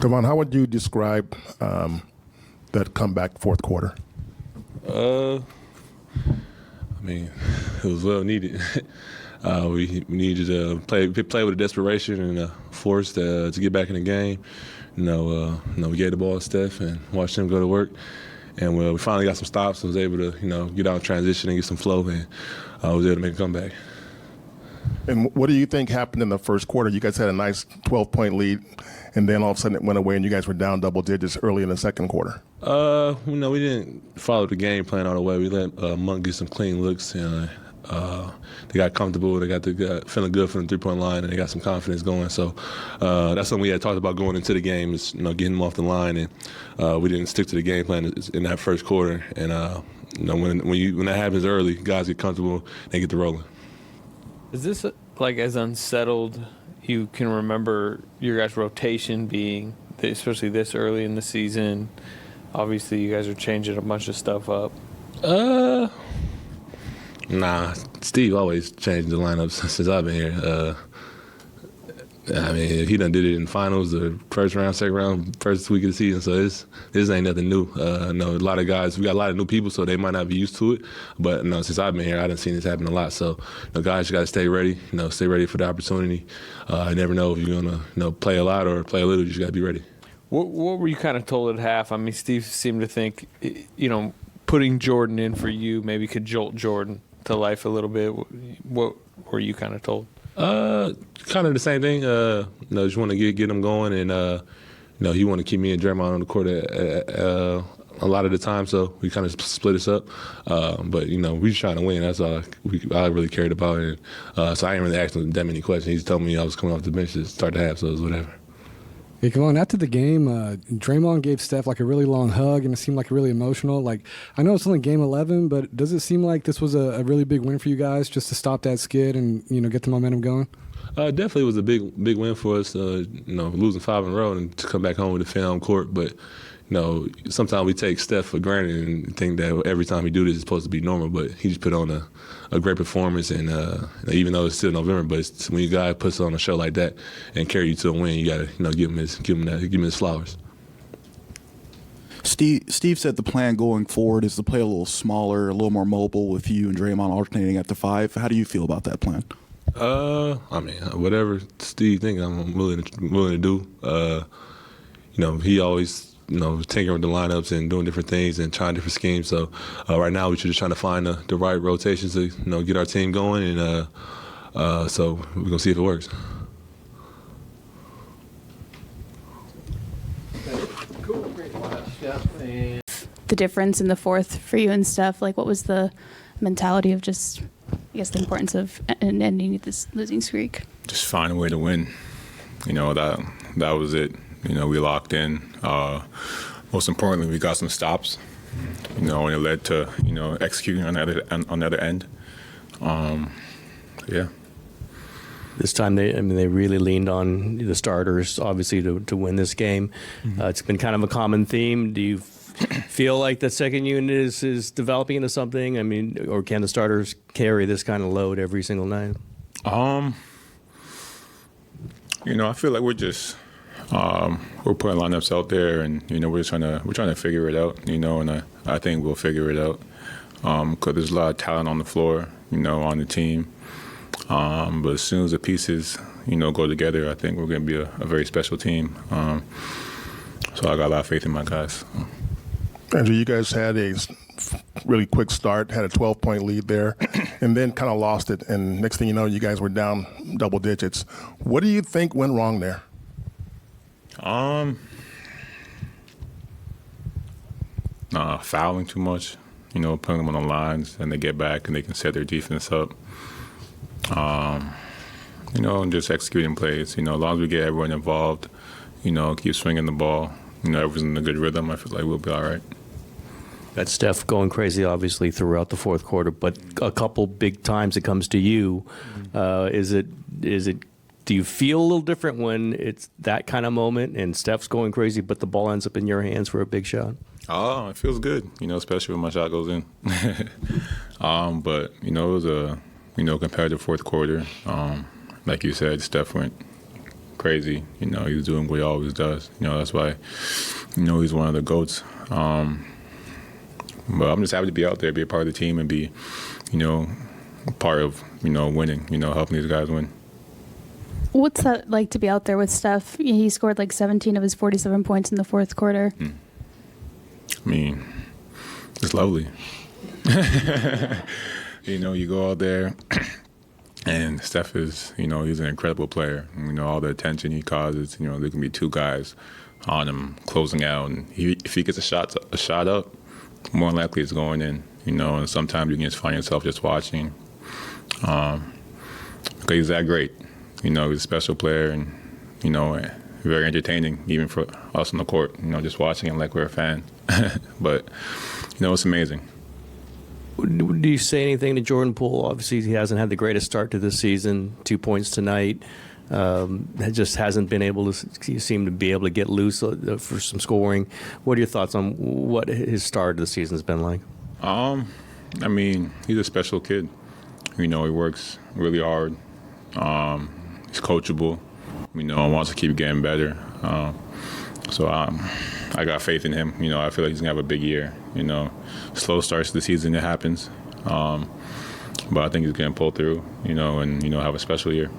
Kevon, how would you describe that comeback fourth quarter? I mean, it was well needed. We needed to play with a desperation and a force to get back in the game. We gave the ball to Steph and watched him go to work. And we finally got some stops. I was able to, get out in transition and get some flow, and I was able to make a comeback. And what do you think happened in the first quarter? You guys had a nice 12-point lead, and then all of a sudden it went away, and you guys were down double digits early in the second quarter. We didn't follow the game plan all the way. We let Monk get some clean looks, and they got comfortable. They got feeling good from the three-point line, and they got some confidence going. So that's something we had talked about going into the game is getting them off the line, and we didn't stick to the game plan in that first quarter. And when that happens early, guys get comfortable, they get to rolling. Is this like as unsettled you can remember your guys' rotation being, especially this early in the season? Obviously, you guys are changing a bunch of stuff up. Nah, Steve always changed the lineups since I've been here. He done did it in finals, the first round, second round, first week of the season. So this ain't nothing new. A lot of guys, we got a lot of new people, so they might not be used to it. But since I've been here, I done seen this happen a lot. So guys, you got to stay ready. Stay ready for the opportunity. You never know if you're gonna play a lot or play a little. You just got to be ready. What were you kind of told at half? I mean, Steve seemed to think, putting Jordan in for you maybe could jolt Jordan to life a little bit. What were you kind of told? Kind of the same thing. Just want to get him going, and he want to keep me and Draymond on the court a lot of the time. So we kind of split us up. But we just trying to win. That's all I really cared about. And so I didn't really ask him that many questions. He just told me I was coming off the bench to start the half, so it was whatever. Hey, come on. After the game, Draymond gave Steph a really long hug, and it seemed really emotional. I know it's only game 11, but does it seem like this was a really big win for you guys just to stop that skid and get the momentum going? Definitely was a big win for us. Losing 5 in a row and to come back home with a fan on court, but. Sometimes we take Steph for granted and think that every time he do this, it's supposed to be normal. But he just put on a great performance, and even though it's still November, but when you guy puts on a show like that and carry you to a win, you got to give him his flowers. Steve said the plan going forward is to play a little smaller, a little more mobile with you and Draymond alternating at the 5. How do you feel about that plan? Whatever Steve thinks, I'm willing to do. He always. Tinkering with the lineups and doing different things and trying different schemes. So right now we're just trying to find the right rotations to get our team going, and so we're gonna see if it works. The difference in the fourth for you and Steph, what was the mentality of just, the importance of ending this losing streak? Just find a way to win. That was it. We locked in. Most importantly, we got some stops. And it led to executing on the other end. Yeah. This time they really leaned on the starters, obviously, to win this game. Mm-hmm. It's been kind of a common theme. Do you feel like the second unit is developing into something? Or can the starters carry this kind of load every single night? I feel like we're just. We're putting lineups out there, and we're trying to figure it out. And I think we'll figure it out because there's a lot of talent on the floor, on the team. But as soon as the pieces, go together, I think we're going to be a very special team. So I got a lot of faith in my guys. Andrew, you guys had a really quick start, had a 12-point lead there, and then kind of lost it. And next thing you know, you guys were down double digits. What do you think went wrong there? Fouling too much, putting them on the lines, and they get back and they can set their defense up. And just executing plays. As long as we get everyone involved, keep swinging the ball, everyone's in a good rhythm, I feel like we'll be all right. Got Steph going crazy, obviously, throughout the fourth quarter, but a couple big times it comes to you. Do you feel a little different when it's that kind of moment and Steph's going crazy, but the ball ends up in your hands for a big shot? Oh, it feels good, especially when my shot goes in. But, it was a, competitive fourth quarter. Like you said, Steph went crazy. You know, he's doing what he always does. You know, that's why, you know, he's one of the GOATs. But I'm just happy to be out there, be a part of the team, and be, you know, part of, you know, winning, you know, helping these guys win. What's that like to be out there with Steph? He scored like 17 of his 47 points in the fourth quarter. I mean, it's lovely. You know, you go out there, and Steph is, you know, he's an incredible player. You know, all the attention he causes, you know, there can be two guys on him closing out, and if he gets a shot up, more than likely it's going in, you know, and sometimes you can just find yourself just watching. Because he's that great. You know, he's a special player, and, you know, very entertaining, even for us on the court, you know, just watching him like we're a fan. But, you know, it's amazing. Do you say anything to Jordan Poole? Obviously, he hasn't had the greatest start to this season. 2 points tonight. Just hasn't been able to seem to be able to get loose for some scoring. What are your thoughts on what his start of the season has been like? I mean, he's a special kid. You know, he works really hard. He's coachable. You know, wants to keep getting better. So I got faith in him. You know, I feel like he's gonna have a big year. You know, slow starts to the season, it happens. But I think he's gonna pull through. You know, and, you know, have a special year.